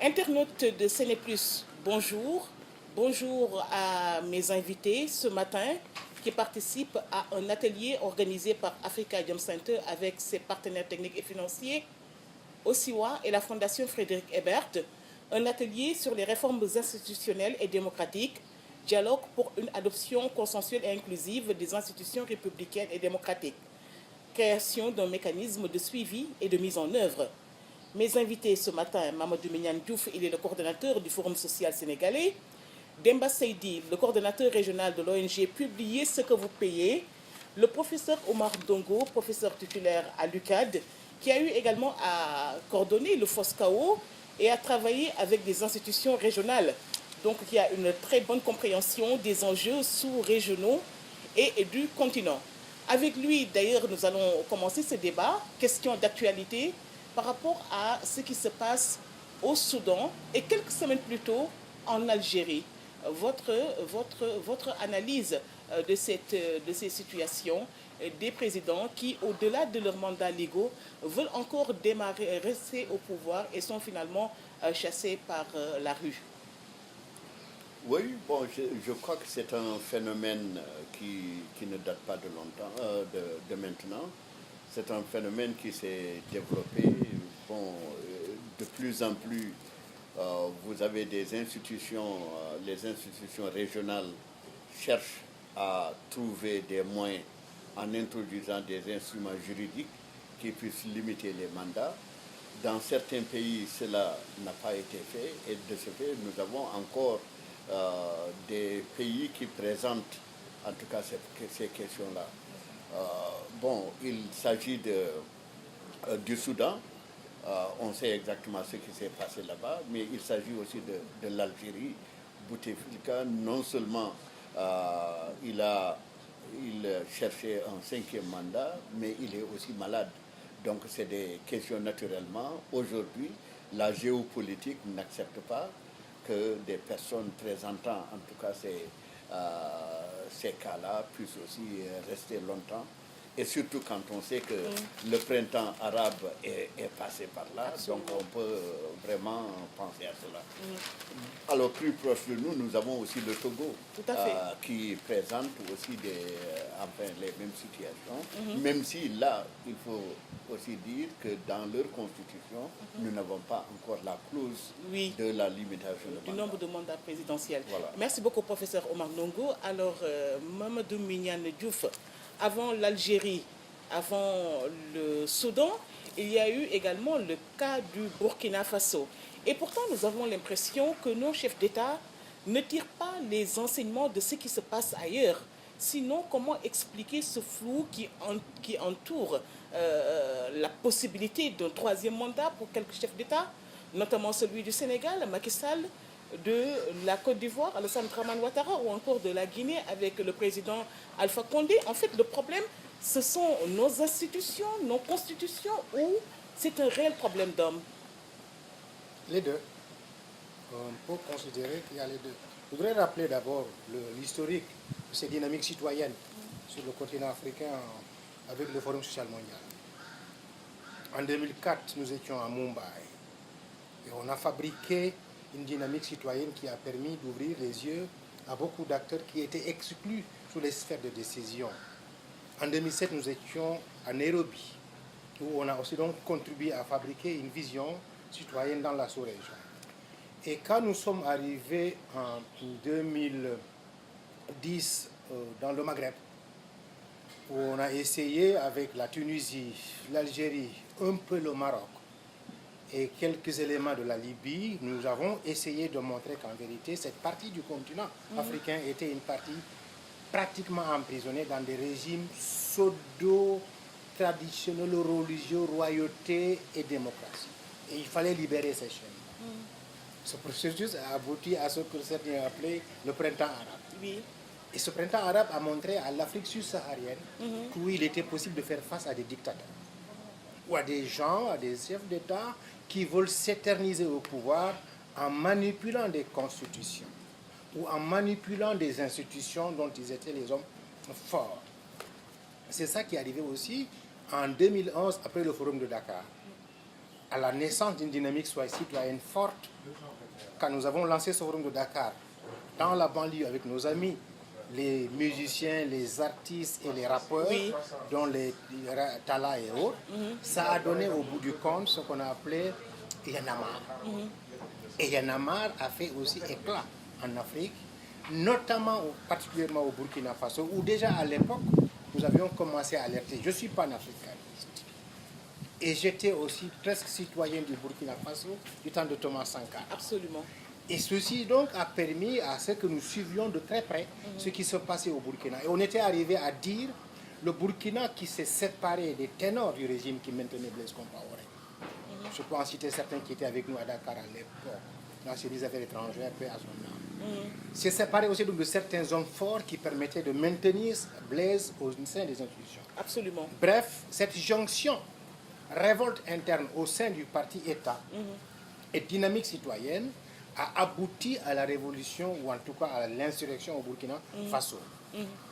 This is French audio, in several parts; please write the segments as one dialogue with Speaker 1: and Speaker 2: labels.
Speaker 1: Internautes de Séné+, bonjour. Bonjour à mes invités ce matin qui participent à un atelier organisé par Africa Jom Center avec ses partenaires techniques et financiers, OSIWA et la Fondation Frédéric Ebert. Un atelier sur les réformes institutionnelles et démocratiques, dialogue pour une adoption consensuelle et inclusive des institutions républicaines et démocratiques, création d'un mécanisme de suivi et de mise en œuvre. Mes invités ce matin, Mamadou Mignane Diouf, il est le coordonnateur du Forum social sénégalais. Demba Seydi, le coordonnateur régional de l'ONG Publiez ce que vous payez. Le professeur Omar Dongo, professeur titulaire à l'UCAD, qui a eu également à coordonner le FOSCAO et à travailler avec des institutions régionales. Donc il y a une très bonne compréhension des enjeux sous-régionaux et du continent. Avec lui, d'ailleurs, nous allons commencer ce débat, question d'actualité, par rapport à ce qui se passe au Soudan et quelques semaines plus tôt en Algérie. Votre analyse de ces situations des présidents qui, au-delà de leurs mandats légaux, veulent encore rester au pouvoir et sont finalement chassés par la rue.
Speaker 2: Oui, bon, je crois que c'est un phénomène qui ne date pas de longtemps, de maintenant. C'est un phénomène qui s'est développé. Bon, de plus en plus, vous avez des institutions, les institutions régionales cherchent à trouver des moyens en introduisant des instruments juridiques qui puissent limiter les mandats. Dans certains pays, cela n'a pas été fait et de ce fait, nous avons encore des pays qui présentent en tout cas ces questions-là. Bon, il s'agit du Soudan. On sait exactement ce qui s'est passé là-bas, mais il s'agit aussi de l'Algérie. Bouteflika, non seulement il cherchait un 5e mandat, mais il est aussi malade. Donc c'est des questions naturellement. Aujourd'hui, la géopolitique n'accepte pas que des personnes présentant en tout cas ces cas-là puissent aussi rester longtemps. Et surtout quand on sait que le printemps arabe est passé par là. Absolument. Donc on peut vraiment penser à cela. Alors plus proche de nous, nous avons aussi le Togo.
Speaker 1: Tout à fait.
Speaker 2: Qui présente aussi les mêmes situations. Même si là, il faut aussi dire que dans leur constitution, nous n'avons pas encore la clause de la limitation
Speaker 1: du nombre de mandats présidentiels.
Speaker 2: Voilà.
Speaker 1: Merci beaucoup, professeur Omar Dongo. Alors, Mamadou Mignane Diouf, avant l'Algérie, avant le Soudan, il y a eu également le cas du Burkina Faso. Et pourtant, nous avons l'impression que nos chefs d'État ne tirent pas les enseignements de ce qui se passe ailleurs. Sinon, comment expliquer ce flou qui entoure la possibilité d'un 3e mandat pour quelques chefs d'État, notamment celui du Sénégal, Macky Sall, de la Côte d'Ivoire, Alassane Dramane Ouattara, ou encore de la Guinée avec le président Alpha Condé. En fait, le problème, ce sont nos institutions, nos constitutions, ou c'est un réel problème d'hommes?
Speaker 3: Les deux. On peut considérer qu'il y a les deux. Je voudrais rappeler d'abord l'historique de ces dynamiques citoyennes sur le continent africain avec le Forum social mondial. En 2004, nous étions à Mumbai et on a fabriqué une dynamique citoyenne qui a permis d'ouvrir les yeux à beaucoup d'acteurs qui étaient exclus sous les sphères de décision. En 2007, nous étions à Nairobi, où on a aussi donc contribué à fabriquer une vision citoyenne dans la sous-région. Et quand nous sommes arrivés en 2010 dans le Maghreb, où on a essayé avec la Tunisie, l'Algérie, un peu le Maroc et quelques éléments de la Libye, nous avons essayé de montrer qu'en vérité, cette partie du continent africain était une partie pratiquement emprisonnée dans des régimes pseudo-traditionnels, religieux, royauté et démocratie. Et il fallait libérer ces chaînes. Ce processus a abouti à ce que certains appelaient le printemps arabe.
Speaker 1: Oui.
Speaker 3: Et ce printemps arabe a montré à l'Afrique subsaharienne qu'il était possible de faire face à des dictateurs ou à des gens, à des chefs d'État qui veulent s'éterniser au pouvoir en manipulant des constitutions ou en manipulant des institutions dont ils étaient les hommes forts. C'est ça qui est arrivé aussi en 2011 après le forum de Dakar, à la naissance d'une dynamique citoyenne forte quand nous avons lancé ce forum de Dakar dans la banlieue avec nos amis, les musiciens, les artistes et les rappeurs,
Speaker 1: Oui.
Speaker 3: dont les Tala et autres. Ça a donné au bout du compte ce qu'on a appelé Yanamar. Et Yanamar a fait aussi éclat en Afrique, notamment particulièrement au Burkina Faso, où déjà à l'époque, nous avions commencé à alerter. Je ne suis pas un africaniste. Et j'étais aussi presque citoyen du Burkina Faso du temps de Thomas Sankara.
Speaker 1: Absolument.
Speaker 3: Et ceci donc a permis à ce que nous suivions de très près ce qui se passait au Burkina. Et on était arrivé à dire le Burkina qui s'est séparé des ténors du régime qui maintenait Blaise Compaoré. Je peux en citer certains qui étaient avec nous à Dakar à l'époque, dans les affaires étrangères, paix à son âme. S'est séparé aussi donc de certains hommes forts qui permettaient de maintenir Blaise au sein des institutions.
Speaker 1: Absolument.
Speaker 3: Bref, cette jonction, révolte interne au sein du parti État et dynamique citoyenne a abouti à la révolution ou en tout cas à l'insurrection au Burkina Faso.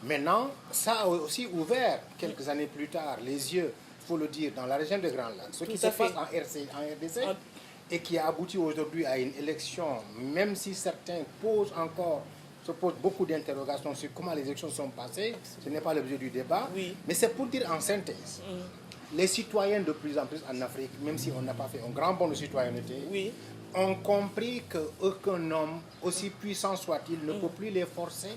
Speaker 3: Maintenant, ça a aussi ouvert quelques années plus tard les yeux, il faut le dire, dans la région de Grand Lac. Ce qui se passe en RDC et qui a abouti aujourd'hui à une élection, même si certains se posent beaucoup d'interrogations sur comment les élections sont passées, ce n'est pas l'objet du débat, mais c'est pour dire en synthèse. Les citoyens de plus en plus en Afrique, même si on n'a pas fait un grand bond de citoyenneté, ont compris qu'aucun homme, aussi puissant soit-il, ne peut plus les forcer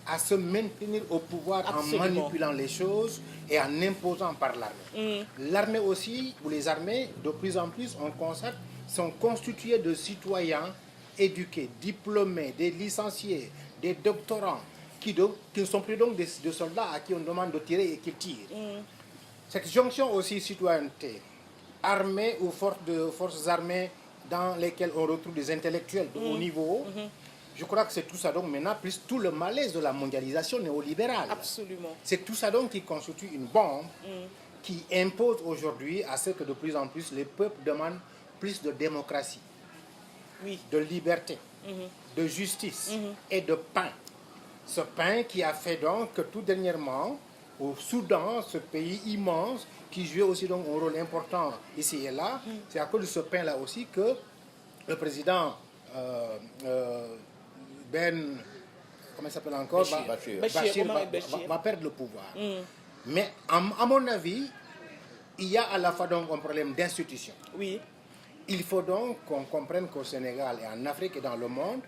Speaker 3: à se maintenir au pouvoir en manipulant les choses et en imposant par l'armée. L'armée aussi, ou les armées, de plus en plus, on constate, sont constituées de citoyens éduqués, diplômés, des licenciés, des doctorants, qui ne sont plus donc des soldats à qui on demande de tirer et qui tirent. Cette jonction aussi citoyenneté, armée ou forces armées dans lesquelles on retrouve des intellectuels de haut niveau, je crois que c'est tout ça donc maintenant, plus tout le malaise de la mondialisation néolibérale.
Speaker 1: Absolument.
Speaker 3: C'est tout ça donc qui constitue une bombe qui impose aujourd'hui à ce que de plus en plus les peuples demandent plus de démocratie, de liberté, de justice et de pain. Ce pain qui a fait donc que tout dernièrement, au Soudan, ce pays immense, qui jouait aussi donc un rôle important ici et là, c'est à cause de ce pain-là aussi que le président comment il s'appelle encore Bachir va perdre le pouvoir. Mais à mon avis, il y a à la fois donc un problème d'institution. Il faut donc qu'on comprenne qu'au Sénégal et en Afrique et dans le monde,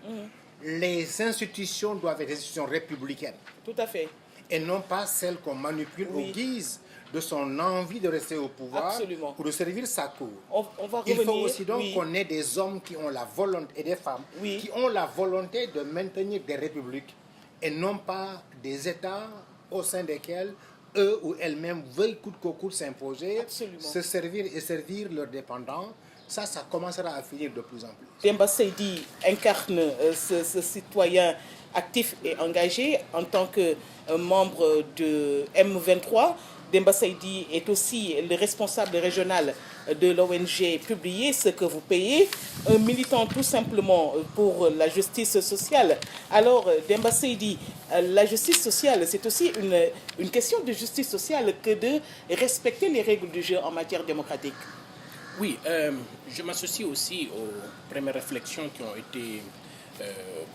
Speaker 3: les institutions doivent être des institutions républicaines.
Speaker 1: Tout à fait.
Speaker 3: Et non pas celles qu'on manipule au guise de son envie de rester au pouvoir ou de servir sa cour.
Speaker 1: On va revenir,
Speaker 3: il faut aussi donc qu'on ait des hommes qui ont la volonté, et des femmes, qui ont la volonté de maintenir des républiques et non pas des États au sein desquels eux ou elles-mêmes veulent coûte que coûte s'imposer, se servir et servir leurs dépendants. Ça commencera à finir de plus en plus.
Speaker 1: Demba Seydi incarne ce citoyen actif et engagé en tant que membre de M23. Demba Seydi est aussi le responsable régional de l'ONG Publier ce que vous payez, un militant tout simplement pour la justice sociale. Alors, Demba Seydi, la justice sociale, c'est aussi une question de justice sociale que de respecter les règles du jeu en matière démocratique.
Speaker 4: Oui, je m'associe aussi aux premières réflexions qui ont été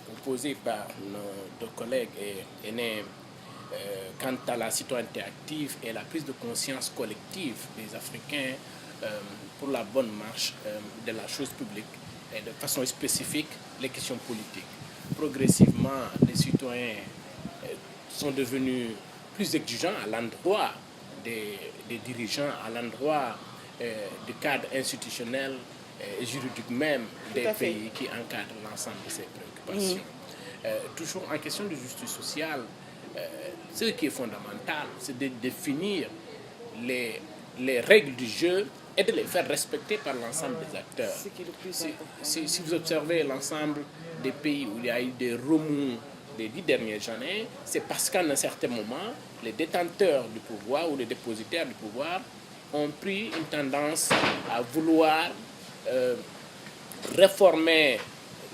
Speaker 4: proposées par nos deux collègues et aînés quant à la citoyenneté active et la prise de conscience collective des Africains pour la bonne marche de la chose publique et de façon spécifique les questions politiques. Progressivement, les citoyens sont devenus plus exigeants à l'endroit des dirigeants, à l'endroit du cadre institutionnel et juridique même des pays qui encadrent l'ensemble de ces préoccupations. Toujours en question de justice sociale, ce qui est fondamental, c'est de définir les règles du jeu et de les faire respecter par l'ensemble des acteurs. Si vous observez l'ensemble des pays où il y a eu des remous des 10 dernières années, c'est parce qu'à un certain moment, les détenteurs du pouvoir ou les dépositaires du pouvoir ont pris une tendance à vouloir réformer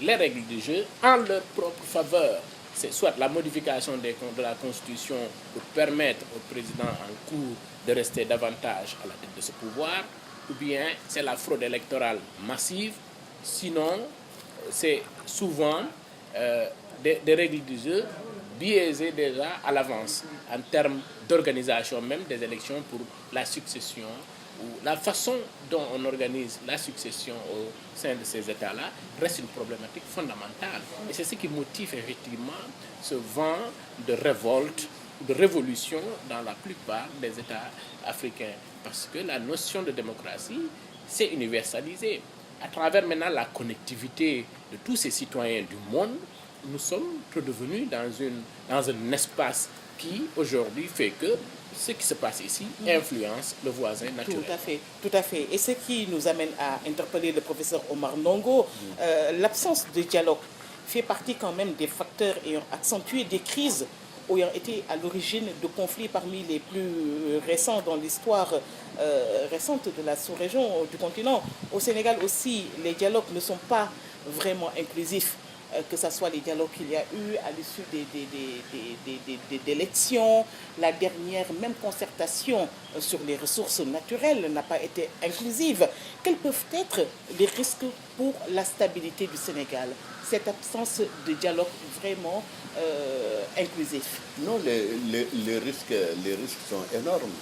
Speaker 4: les règles du jeu en leur propre faveur. C'est soit la modification de la Constitution pour permettre au président en cours de rester davantage à la tête de ce pouvoir, ou bien c'est la fraude électorale massive. Sinon, c'est souvent des règles du jeu biaisées déjà à l'avance en termes d'organisation même des élections pour la succession ou la façon dont on organise la succession au sein de ces États-là reste une problématique fondamentale. Et c'est ce qui motive effectivement ce vent de révolte, de révolution dans la plupart des États africains. Parce que la notion de démocratie s'est universalisée. À travers maintenant la connectivité de tous ces citoyens du monde, nous sommes redevenus dans un espace qui aujourd'hui fait que ce qui se passe ici influence le voisin naturel.
Speaker 1: Tout à fait. Et ce qui nous amène à interpeller le professeur Omar Ndongo, l'absence de dialogue fait partie quand même des facteurs ayant accentué des crises ayant été à l'origine de conflits parmi les plus récents dans l'histoire récente de la sous-région du continent. Au Sénégal aussi, les dialogues ne sont pas vraiment inclusifs, que ce soit les dialogues qu'il y a eu à l'issue des élections. La dernière même concertation sur les ressources naturelles n'a pas été inclusive. Quels peuvent être les risques pour la stabilité du Sénégal, cette absence de dialogue vraiment inclusif?
Speaker 2: Non, les risques sont énormes.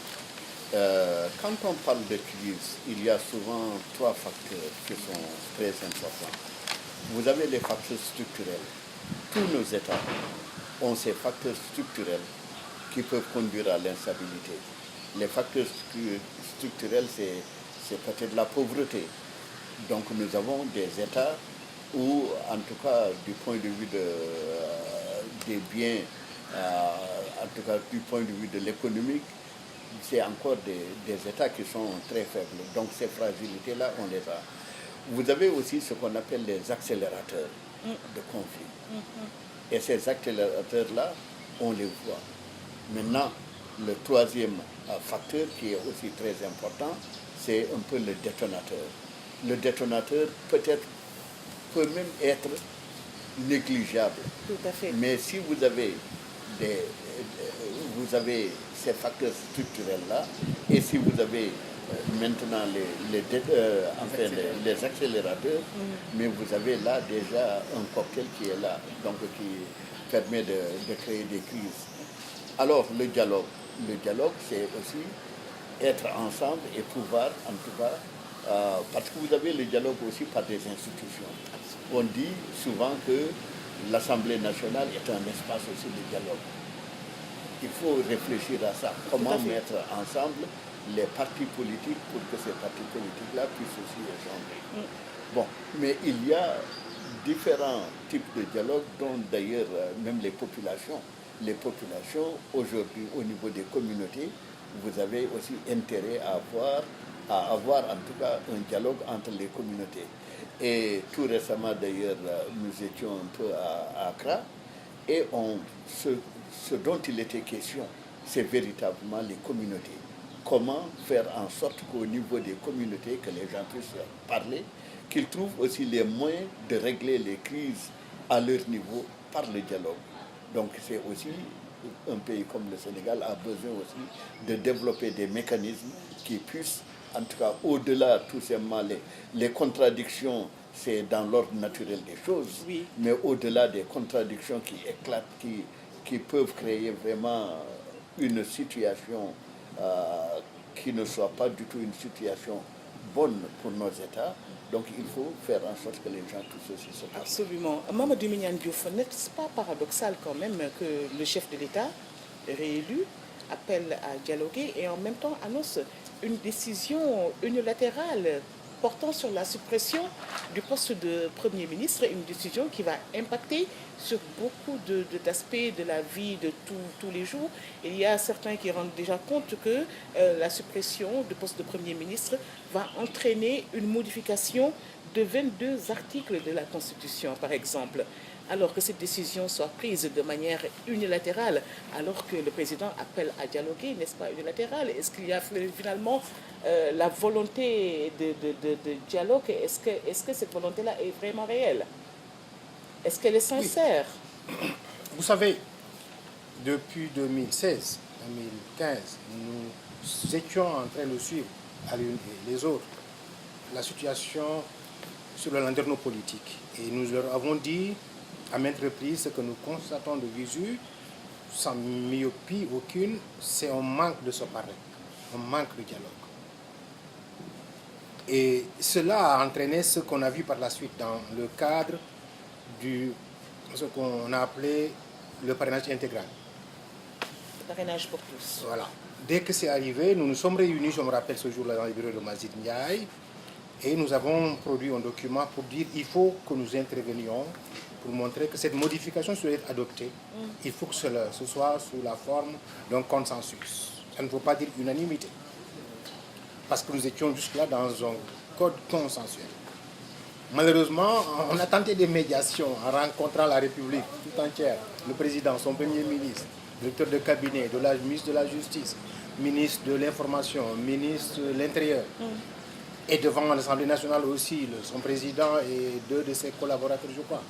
Speaker 2: Quand on parle de crise, il y a souvent trois facteurs qui sont très importants. Vous avez les facteurs structurels. Tous nos États ont ces facteurs structurels qui peuvent conduire à l'instabilité. Les facteurs structurels, c'est peut-être la pauvreté. Donc nous avons des États où, en tout cas, du point de vue des biens, en tout cas du point de vue de l'économique, c'est encore des États qui sont très faibles. Donc ces fragilités-là, on les a. Vous avez aussi ce qu'on appelle les accélérateurs de conflit. Et ces accélérateurs-là, on les voit. Maintenant, le troisième facteur qui est aussi très important, c'est un peu le détonateur. Le détonateur peut même être négligeable.
Speaker 1: Tout à fait.
Speaker 2: Mais si vous avez ces facteurs structurels-là, et si vous avez maintenant les accélérateurs, mais vous avez là déjà un cocktail qui est là, donc qui permet de créer des crises. Alors le dialogue, c'est aussi être ensemble et pouvoir, en tout cas, parce que vous avez le dialogue aussi par des institutions. On dit souvent que l'Assemblée nationale est un espace aussi de dialogue. Il faut réfléchir à ça. Comment mettre ensemble les partis politiques pour que ces partis politiques-là puissent aussi échanger. Bon, mais il y a différents types de dialogue, dont d'ailleurs même les populations. Les populations, aujourd'hui, au niveau des communautés, vous avez aussi intérêt à avoir en tout cas un dialogue entre les communautés. Et tout récemment, d'ailleurs, nous étions un peu à Accra, et ce dont il était question, c'est véritablement les communautés. Comment faire en sorte qu'au niveau des communautés, que les gens puissent parler, qu'ils trouvent aussi les moyens de régler les crises à leur niveau par le dialogue. Donc c'est aussi, un pays comme le Sénégal a besoin aussi de développer des mécanismes qui puissent, en tout cas au-delà tout simplement les contradictions, c'est dans l'ordre naturel des choses,
Speaker 1: oui.
Speaker 2: Mais au-delà des contradictions qui éclatent, qui peuvent créer vraiment une situation qui ne soit pas du tout une situation bonne pour nos États. Donc il faut faire en sorte que les gens tous aussi se parlent.
Speaker 1: Absolument. Mamadou Mignane Diouf, n'est-ce pas paradoxal quand même que le chef de l'État, réélu, appelle à dialoguer et en même temps annonce une décision unilatérale portant sur la suppression du poste de Premier ministre, une décision qui va impacter sur beaucoup d'aspects de la vie de tous les jours. Il y a certains qui rendent déjà compte que la suppression du poste de Premier ministre va entraîner une modification de 22 articles de la Constitution, par exemple. Alors que cette décision soit prise de manière unilatérale, alors que le président appelle à dialoguer, n'est-ce pas unilatéral? Est-ce qu'il y a finalement la volonté de dialogue? Est-ce que cette volonté-là est vraiment réelle? Est-ce qu'elle est sincère?
Speaker 3: Oui. Vous savez, depuis 2016, 2015, nous étions en train de suivre à l'une et les autres la situation sur le landerneau politique. Et nous leur avons dit à maintes reprises ce que nous constatons de visu, sans myopie aucune, c'est un manque de se parler, un manque de dialogue. Et cela a entraîné ce qu'on a vu par la suite dans le cadre de ce qu'on a appelé le parrainage intégral.
Speaker 1: Le parrainage pour tous.
Speaker 3: Voilà. Dès que c'est arrivé, nous nous sommes réunis, je me rappelle ce jour-là, dans les bureaux de Mazid Ndiaye, et nous avons produit un document pour dire qu'il faut que nous intervenions pour montrer que cette modification serait adoptée. Il faut que ce soit sous la forme d'un consensus. Ça ne veut pas dire unanimité. Parce que nous étions jusque-là dans un code consensuel. Malheureusement, on a tenté des médiations en rencontrant la République tout entière, le président, son premier ministre, le directeur de cabinet, ministre de la Justice, ministre de l'Information, ministre de l'Intérieur. Et devant l'Assemblée nationale aussi, son président et 2 de ses collaborateurs, je crois.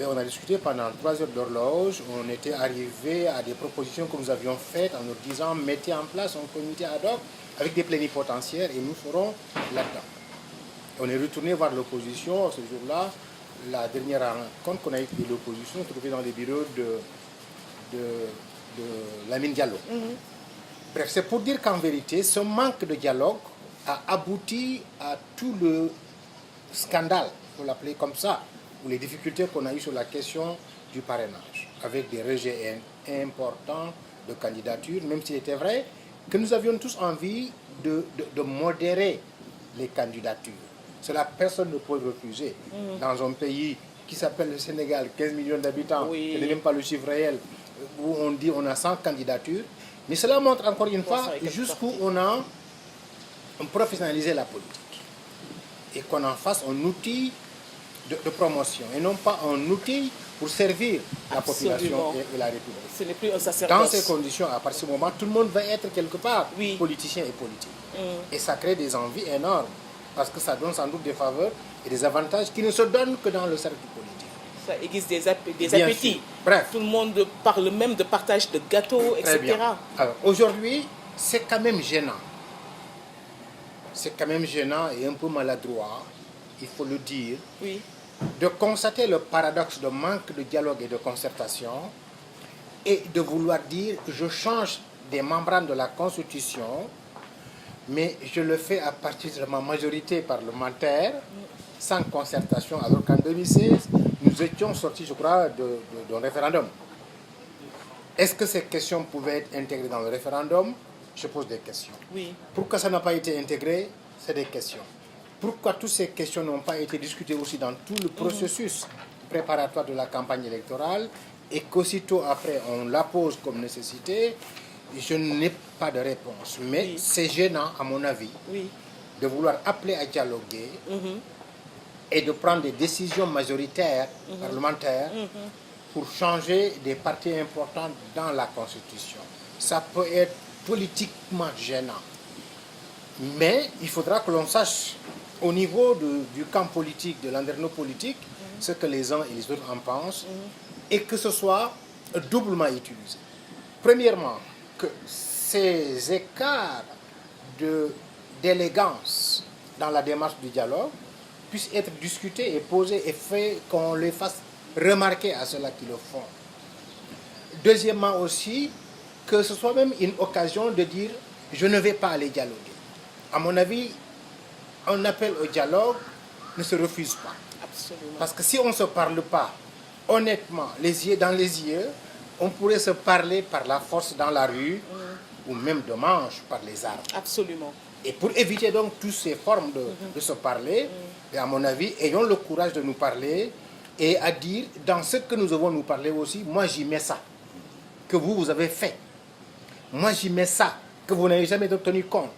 Speaker 3: Et on a discuté pendant 3 heures d'horloge. On était arrivé à des propositions que nous avions faites en nous disant mettez en place un comité ad hoc avec des plénipotentiaires et nous serons là-dedans. On est retourné voir l'opposition ce jour-là. La dernière rencontre qu'on a eu avec l'opposition, on se trouvait dans les bureaux de Lamine Diallo. Bref, c'est pour dire qu'en vérité, ce manque de dialogue a abouti à tout le scandale, il faut l'appeler comme ça, ou les difficultés qu'on a eues sur la question du parrainage, avec des rejets importants de candidatures, même s'il était vrai que nous avions tous envie de modérer les candidatures. Cela, personne ne peut refuser. Dans un pays qui s'appelle le Sénégal, 15 millions d'habitants, ce n'est même pas le chiffre réel, où on dit on a 100 candidatures, mais cela montre encore une fois jusqu'où on a professionnalisé la politique et qu'on en fasse un outil de promotion et non pas un outil pour servir la population et la République.
Speaker 1: Ce n'est plus un sacerdoce.
Speaker 3: Dans ces conditions, à partir de ce moment, tout le monde va être quelque part politicien et politique. Et ça crée des envies énormes parce que ça donne sans doute des faveurs et des avantages qui ne se donnent que dans le cercle politique.
Speaker 1: Ça aiguise des appétits.
Speaker 3: Bref.
Speaker 1: Tout le monde parle même de partage de gâteaux, etc.
Speaker 3: Bien. Alors, aujourd'hui, c'est quand même gênant. C'est quand même gênant et un peu maladroit, il faut le dire, de constater le paradoxe de manque de dialogue et de concertation et de vouloir dire que je change des membranes de la Constitution, mais je le fais à partir de ma majorité parlementaire, sans concertation, alors qu'en 2016, nous étions sortis, je crois, d'un référendum. Est-ce que ces questions pouvaient être intégrées dans le référendum? Je pose des questions. Pourquoi ça n'a pas été intégré? C'est des questions. Pourquoi toutes ces questions n'ont pas été discutées aussi dans tout le processus préparatoire de la campagne électorale et qu'aussitôt après on la pose comme nécessité? Je n'ai pas de réponse. Mais c'est gênant, à mon avis, de vouloir appeler à dialoguer et de prendre des décisions majoritaires, parlementaires, pour changer des parties importantes dans la Constitution. Ça peut être politiquement gênant. Mais il faudra que l'on sache, au niveau du camp politique, de l'anderneau politique, ce que les uns et les autres en pensent, et que ce soit doublement utilisé. Premièrement, que ces écarts d'élégance dans la démarche du dialogue puissent être discutés et posés et faits, qu'on les fasse remarquer à ceux-là qui le font. Deuxièmement aussi, que ce soit même une occasion de dire « je ne vais pas aller dialoguer ». À mon avis, un appel au dialogue ne se refuse pas.
Speaker 1: Absolument.
Speaker 3: Parce que si on ne se parle pas honnêtement, les yeux dans les yeux, on pourrait se parler par la force dans la rue ou même de manche par les armes.
Speaker 1: Absolument.
Speaker 3: Et pour éviter donc toutes ces formes de se parler, et à mon avis, ayons le courage de nous parler et à dire, dans ce que nous devons nous parler aussi, moi j'y mets ça, que vous avez fait. Moi j'y mets ça, que vous n'avez jamais tenu compte.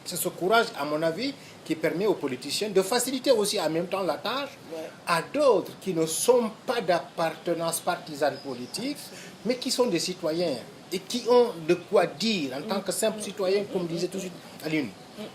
Speaker 3: C'est ce courage, à mon avis, qui permet aux politiciens de faciliter aussi en même temps la tâche à d'autres qui ne sont pas d'appartenance partisane politique, mais qui sont des citoyens et qui ont de quoi dire en tant que simples citoyens, comme disait tout de suite Aline.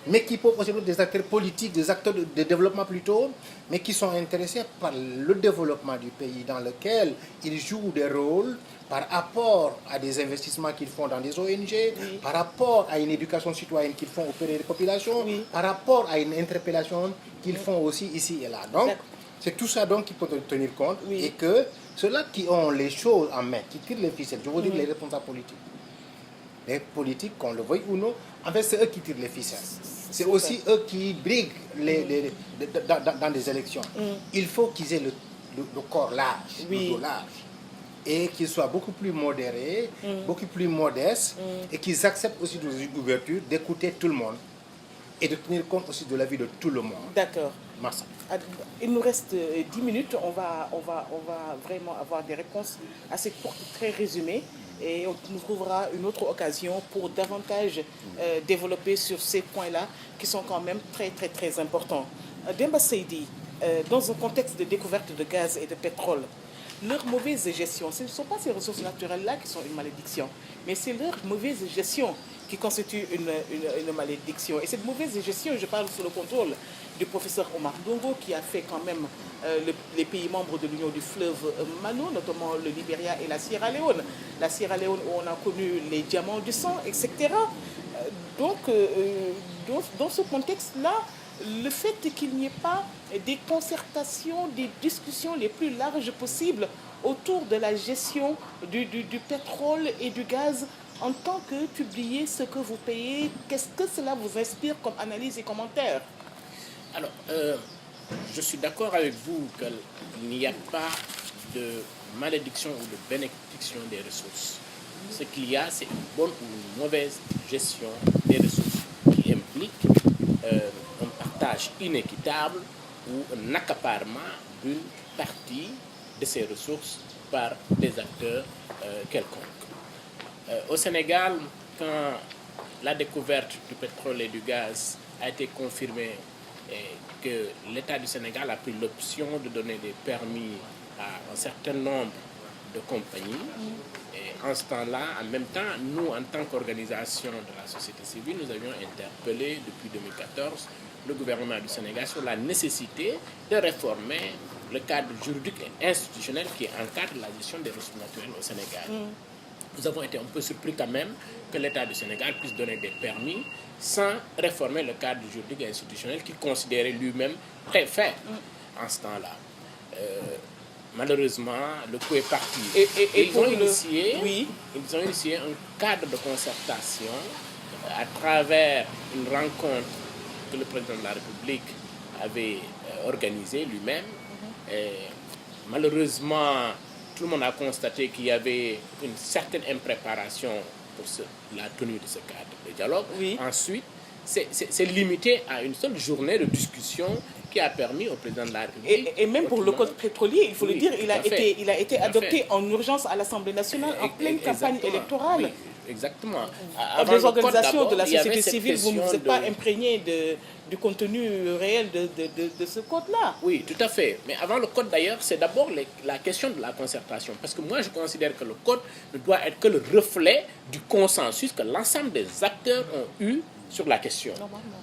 Speaker 3: mais qui peuvent aussi être des acteurs politiques, des acteurs de développement plutôt, mais qui sont intéressés par le développement du pays dans lequel ils jouent des rôles par rapport à des investissements qu'ils font dans des ONG, par rapport à une éducation citoyenne qu'ils font auprès des populations, par rapport à une interpellation qu'ils font aussi ici et là. Donc, c'est tout ça donc qu'il faut tenir compte et que ceux-là qui ont les choses en main, qui tirent les ficelles, je veux dire les responsables politiques. Les politiques, qu'on le veuille ou non, en fait, c'est eux qui tirent les ficelles. C'est aussi eux qui briguent dans des élections. Il faut qu'ils aient le corps large, le dos large, et qu'ils soient beaucoup plus modérés, beaucoup plus modestes, et qu'ils acceptent aussi d'ouverture, d'écouter tout le monde, et de tenir compte aussi de la vie de tout le monde.
Speaker 1: D'accord.
Speaker 3: Merci.
Speaker 1: Il nous reste 10 minutes. On va vraiment avoir des réponses assez courtes, très résumées. Et on nous trouvera une autre occasion pour davantage développer sur ces points-là qui sont quand même très, très, très importants. Demba Seydi, dans un contexte de découverte de gaz et de pétrole, leur mauvaise gestion, ce ne sont pas ces ressources naturelles-là qui sont une malédiction, mais c'est leur mauvaise gestion qui constitue une malédiction. Et cette mauvaise gestion, je parle sous le contrôle du professeur Omar Ndongo, qui a fait quand même les pays membres de l'Union du fleuve Mano, notamment le Libéria et la Sierra Leone. La Sierra Leone où on a connu les diamants du sang, etc. Donc, dans ce contexte-là, le fait qu'il n'y ait pas des concertations, des discussions les plus larges possibles autour de la gestion du pétrole et du gaz, en tant que publier ce que vous payez, qu'est-ce que cela vous inspire comme analyse et commentaire?
Speaker 4: Alors, je suis d'accord avec vous qu'il n'y a pas de malédiction ou de bénédiction des ressources. Ce qu'il y a, c'est une bonne ou une mauvaise gestion des ressources qui implique un partage inéquitable ou un accaparement d'une partie de ces ressources par des acteurs quelconques. Au Sénégal, quand la découverte du pétrole et du gaz a été confirmée et que l'État du Sénégal a pris l'option de donner des permis à un certain nombre de compagnies, et en ce temps-là, en même temps, nous, en tant qu'organisation de la société civile, nous avions interpellé depuis 2014 le gouvernement du Sénégal sur la nécessité de réformer le cadre juridique et institutionnel qui encadre la gestion des ressources naturelles au Sénégal. Nous avons été un peu surpris quand même que l'État du Sénégal puisse donner des permis sans réformer le cadre juridique et institutionnel qu'il considérait lui-même très faible en ce temps-là. Malheureusement, le coup est parti. Ils ont initié un cadre de concertation à travers une rencontre que le président de la République avait organisée lui-même. Malheureusement, tout le monde a constaté qu'il y avait une certaine impréparation pour la tenue de ce cadre de dialogue. Ensuite, c'est limité à une seule journée de discussion qui a permis au président de la République...
Speaker 1: Et même pour le code pétrolier, il faut le dire, il a été adopté en urgence à l'Assemblée nationale en pleine campagne électorale.
Speaker 4: Oui, exactement.
Speaker 1: Les organisations de la société civile, vous ne vous êtes pas imprégné du contenu réel de ce code-là.
Speaker 4: Oui, tout à fait. Mais avant le code, d'ailleurs, c'est d'abord la question de la concertation. Parce que moi, je considère que le code ne doit être que le reflet du consensus que l'ensemble des acteurs ont eu sur la question.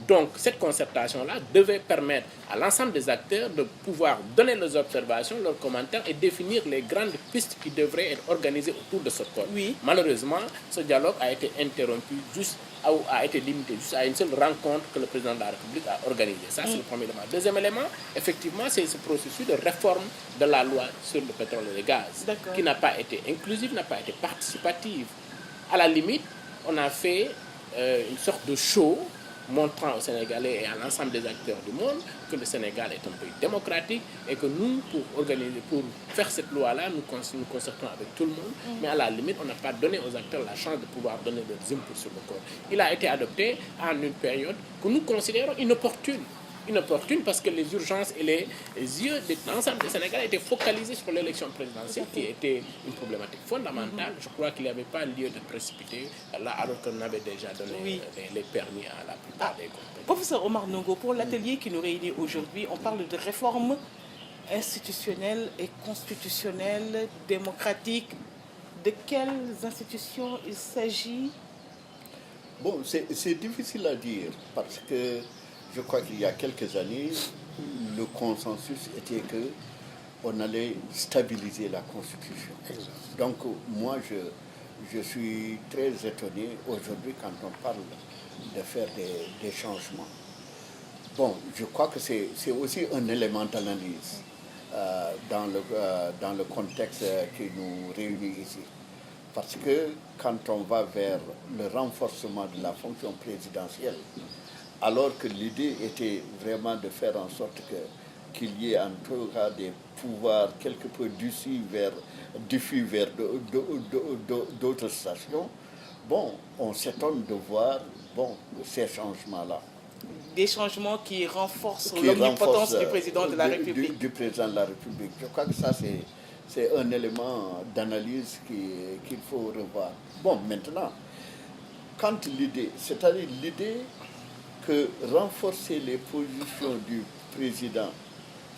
Speaker 4: Donc, cette concertation-là devait permettre à l'ensemble des acteurs de pouvoir donner leurs observations, leurs commentaires et définir les grandes pistes qui devraient être organisées autour de ce code. Malheureusement, ce dialogue a été interrompu a été limité juste à une seule rencontre que le président de la République a organisée. Ça, c'est le premier élément. Deuxième élément, effectivement, c'est ce processus de réforme de la loi sur le pétrole et le gaz, qui n'a pas été inclusive, n'a pas été participative. À la limite, on a fait une sorte de show montrant aux Sénégalais et à l'ensemble des acteurs du monde que le Sénégal est un pays démocratique et que nous, pour faire cette loi-là, nous concertons avec tout le monde, mais à la limite, on n'a pas donné aux acteurs la chance de pouvoir donner leurs inputs sur le code. Il a été adopté en une période que nous considérons inopportune. Inopportune parce que les urgences et les yeux de l'ensemble des Sénégalais étaient focalisés sur l'élection présidentielle qui était une problématique fondamentale. Je crois qu'il n'y avait pas lieu de précipiter là alors qu'on avait déjà donné les permis à la plupart des compagnies.
Speaker 1: Professeur Omar Ndongo, pour l'atelier qui nous réunit aujourd'hui, on parle de réforme institutionnelle et constitutionnelle, démocratique. De quelles institutions il s'agit?
Speaker 2: Bon, c'est difficile à dire parce que je crois qu'il y a quelques années, le consensus était que on allait stabiliser la Constitution.
Speaker 3: Exact.
Speaker 2: Donc, moi, je suis très étonné aujourd'hui quand on parle de faire des changements. Bon, je crois que c'est aussi un élément d'analyse dans le contexte qui nous réunit ici. Parce que quand on va vers le renforcement de la fonction présidentielle, alors que l'idée était vraiment de faire en sorte qu'il y ait en tout cas des pouvoirs quelque peu diffus vers d'autres stations, bon, on s'étonne de voir ces changements-là.
Speaker 1: Des changements qui renforcent l'omnipotence du président de la République.
Speaker 2: Du président de la République. Je crois que ça, c'est un élément d'analyse qu'il faut revoir. Bon, maintenant, quand c'est-à-dire l'idée que renforcer les positions du président,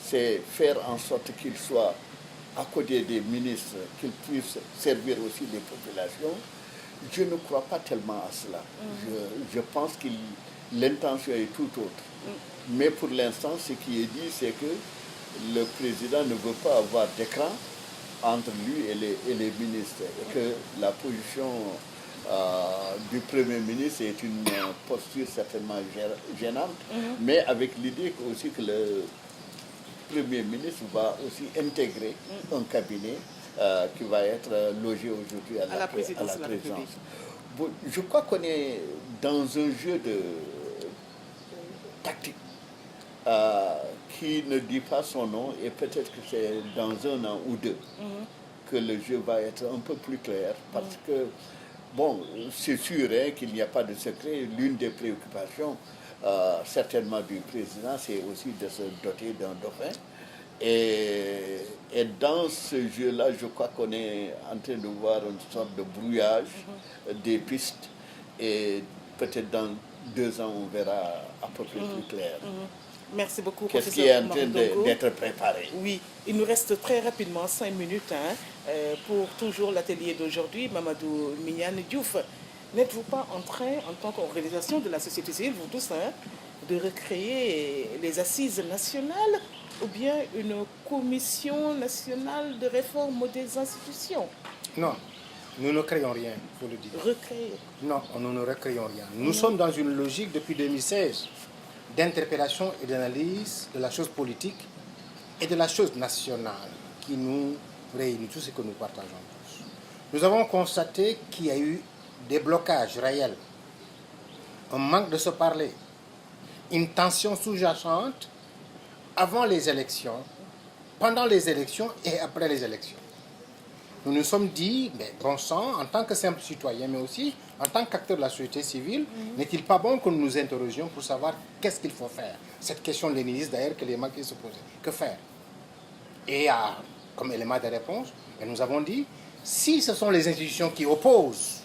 Speaker 2: c'est faire en sorte qu'il soit à côté des ministres, qu'il puisse servir aussi les populations, je ne crois pas tellement à cela. Je pense que l'intention est tout autre. Mais pour l'instant, ce qui est dit, c'est que le président ne veut pas avoir d'écran entre lui et les ministres. Et que la position du Premier ministre est une posture certainement gênante, mais avec l'idée aussi que le Premier ministre va aussi intégrer un cabinet qui va être logé aujourd'hui à la présidence. Bon, je crois qu'on est dans un jeu de tactique qui ne dit pas son nom, et peut-être que c'est dans un an ou deux que le jeu va être un peu plus clair, parce que, bon, c'est sûr qu'il n'y a pas de secret. L'une des préoccupations, certainement du président, c'est aussi de se doter d'un dauphin. Et dans ce jeu-là, je crois qu'on est en train de voir une sorte de brouillage des pistes, et peut-être dans 2 ans, on verra à peu près plus clair.
Speaker 1: Merci beaucoup,
Speaker 2: qu'est-ce qui est en train d'être préparé.
Speaker 1: Oui, il nous reste très rapidement 5 minutes pour toujours l'atelier d'aujourd'hui. Mamadou Mignane Diouf, n'êtes-vous pas en train, en tant qu'organisation de la société civile, vous tous, de recréer les assises nationales ou bien une commission nationale de réforme des institutions?
Speaker 3: Non, nous ne créons rien, il faut le dire.
Speaker 1: Recréer?
Speaker 3: Non, nous ne recréons rien. Nous sommes dans une logique depuis 2016 d'interpellation et d'analyse de la chose politique et de la chose nationale qui nous réunit, tout ce que nous partageons tous. Nous avons constaté qu'il y a eu des blocages réels, un manque de se parler, une tension sous-jacente avant les élections, pendant les élections et après les élections. Nous nous sommes dit, mais bon sang, en tant que simple citoyen, mais aussi en tant qu'acteur de la société civile, n'est-il pas bon que nous nous interrogions pour savoir qu'est-ce qu'il faut faire? Cette question léniniste d'ailleurs que les marqués se posaient. Que faire? Et comme élément de réponse, et nous avons dit, si ce sont les institutions qui opposent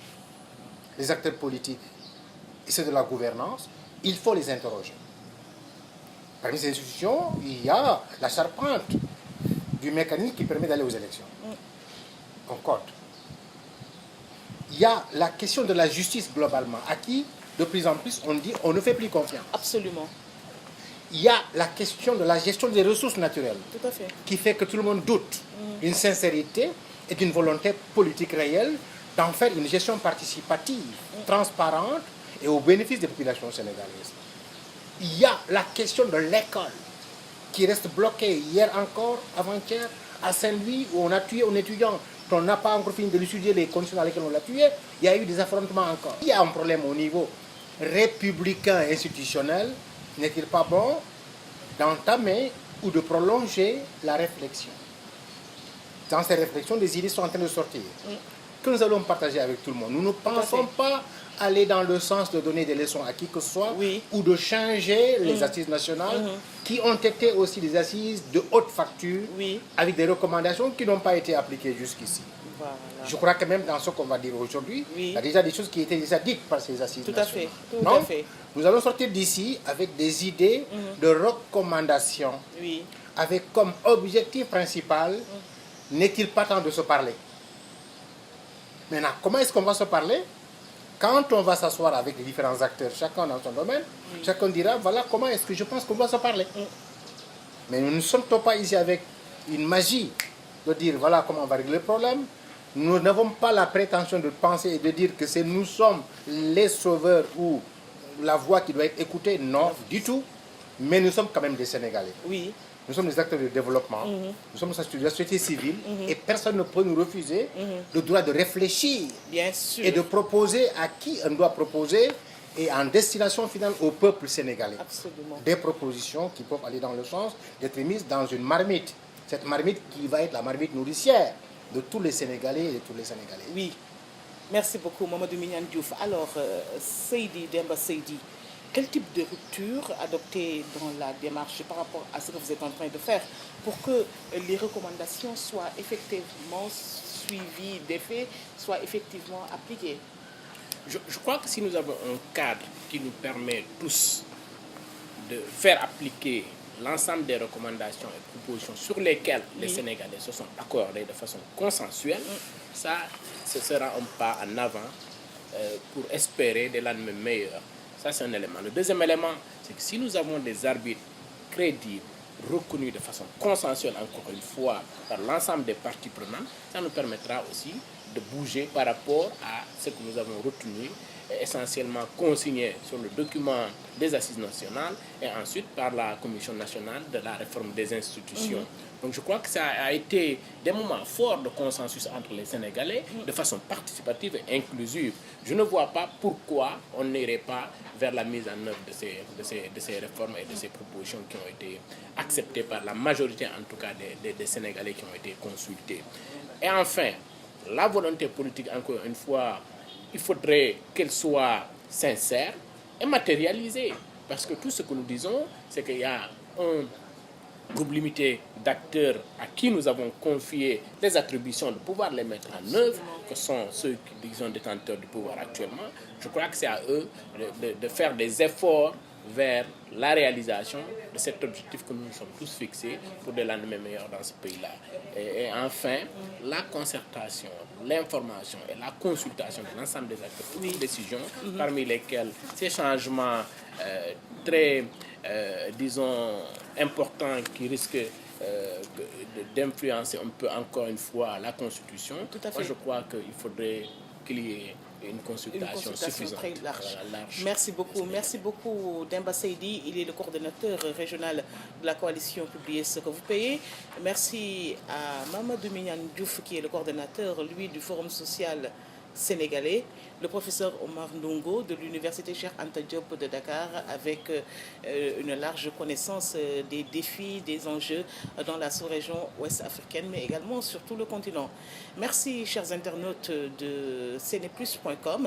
Speaker 3: les acteurs politiques et ceux de la gouvernance, il faut les interroger. Parmi ces institutions, il y a la charpente du mécanisme qui permet d'aller aux élections. On code. Il y a la question de la justice globalement, à qui de plus en plus on dit on ne fait plus confiance.
Speaker 1: Absolument.
Speaker 3: Il y a la question de la gestion des ressources naturelles,
Speaker 1: tout à fait,
Speaker 3: qui fait que tout le monde doute d'une sincérité et d'une volonté politique réelle d'en faire une gestion participative, transparente et au bénéfice des populations sénégalaises. Il y a la question de l'école qui reste bloquée hier encore, avant-hier, à Saint-Louis, où on a tué un étudiant. On n'a pas encore fini de l'étudier, les conditions dans lesquelles on l'a tué. Il y a eu des affrontements encore. Il y a un problème au niveau républicain institutionnel. N'est-il pas bon d'entamer ou de prolonger la réflexion? Dans ces réflexions, des idées sont en train de sortir, que nous allons partager avec tout le monde. Nous ne pensons pas aller dans le sens de donner des leçons à qui que ce soit, ou de changer les assises nationales, qui ont été aussi des assises de haute facture, avec des recommandations qui n'ont pas été appliquées jusqu'ici.
Speaker 1: Voilà.
Speaker 3: Je crois que même dans ce qu'on va dire aujourd'hui, il y a déjà des choses qui étaient déjà dites par ces assises nationales.
Speaker 1: Tout à fait.
Speaker 3: Nous allons sortir d'ici avec des idées de recommandations, avec comme objectif principal, n'est-il pas temps de se parler? Maintenant, comment est-ce qu'on va se parler? quand on va s'asseoir avec les différents acteurs, chacun dans son domaine, chacun dira, voilà comment est-ce que je pense qu'on doit se parler. Mais nous ne sommes pas ici avec une magie de dire, voilà comment on va régler le problème. Nous n'avons pas la prétention de penser et de dire que nous sommes les sauveurs ou la voix qui doit être écoutée. Non, du tout. Mais nous sommes quand même des Sénégalais.
Speaker 1: Oui.
Speaker 3: Nous sommes des acteurs de développement, nous sommes de la société civile et personne ne peut nous refuser le droit de réfléchir
Speaker 1: Bien sûr.
Speaker 3: et de proposer à qui on doit proposer et en destination finale au peuple sénégalais.
Speaker 1: Absolument.
Speaker 3: Des propositions qui peuvent aller dans le sens d'être mises dans une marmite. Cette marmite qui va être la marmite nourricière de tous les Sénégalais et de tous les Sénégalais.
Speaker 1: Oui. Merci beaucoup, Mamadou Mignane Diouf. Alors, Seydi Demba Seydi, quel type de rupture adopter dans la démarche par rapport à ce que vous êtes en train de faire pour que les recommandations soient effectivement suivies d'effets, soient effectivement appliquées?
Speaker 4: Je crois que si nous avons un cadre qui nous permet tous de faire appliquer l'ensemble des recommandations et propositions sur lesquelles les Sénégalais se sont accordés de façon consensuelle, ça, ce sera un pas en avant pour espérer des lendemains meilleurs. Ça, c'est un élément. Le deuxième élément, c'est que si nous avons des arbitres crédibles, reconnus de façon consensuelle, encore une fois, par l'ensemble des parties prenantes, ça nous permettra aussi de bouger par rapport à ce que nous avons retenu, essentiellement consigné sur le document des assises nationales et ensuite par la Commission nationale de la réforme des institutions. Donc je crois que ça a été des moments forts de consensus entre les Sénégalais de façon participative et inclusive. Je ne vois pas pourquoi on n'irait pas vers la mise en œuvre de ces réformes et de ces propositions qui ont été acceptées par la majorité, en tout cas, des Sénégalais qui ont été consultés. Et enfin, la volonté politique, encore une fois, il faudrait qu'elle soit sincère et matérialisée. Parce que tout ce que nous disons, c'est qu'il y a un groupe limité d'acteurs à qui nous avons confié les attributions de pouvoir les mettre en œuvre, que sont ceux qui sont détenteurs du pouvoir actuellement. Je crois que c'est à eux de faire des efforts vers la réalisation de cet objectif que nous nous sommes tous fixés pour des lendemains meilleurs dans ce pays-là. Et enfin, la concertation, l'information et la consultation de l'ensemble des acteurs pour une décision, parmi lesquels ces changements très, disons, importants qui risquent d'influencer un peu encore une fois la Constitution.
Speaker 1: Tout à fait.
Speaker 4: Moi, je crois qu'il faudrait qu'il y ait une consultation suffisante.
Speaker 1: Très large.
Speaker 4: Voilà, large.
Speaker 1: Merci beaucoup Demba Seydi. Il est le coordonnateur régional de la coalition Publiez ce que vous payez. Merci à Mamadou Mignane Diouf qui est le coordonnateur, lui, du Forum social sénégalais, le professeur Omar Ndongo de l'université Cheikh Anta Diop de Dakar avec une large connaissance des défis, des enjeux dans la sous-région ouest africaine, mais également sur tout le continent. Merci chers internautes de ceneplus.com.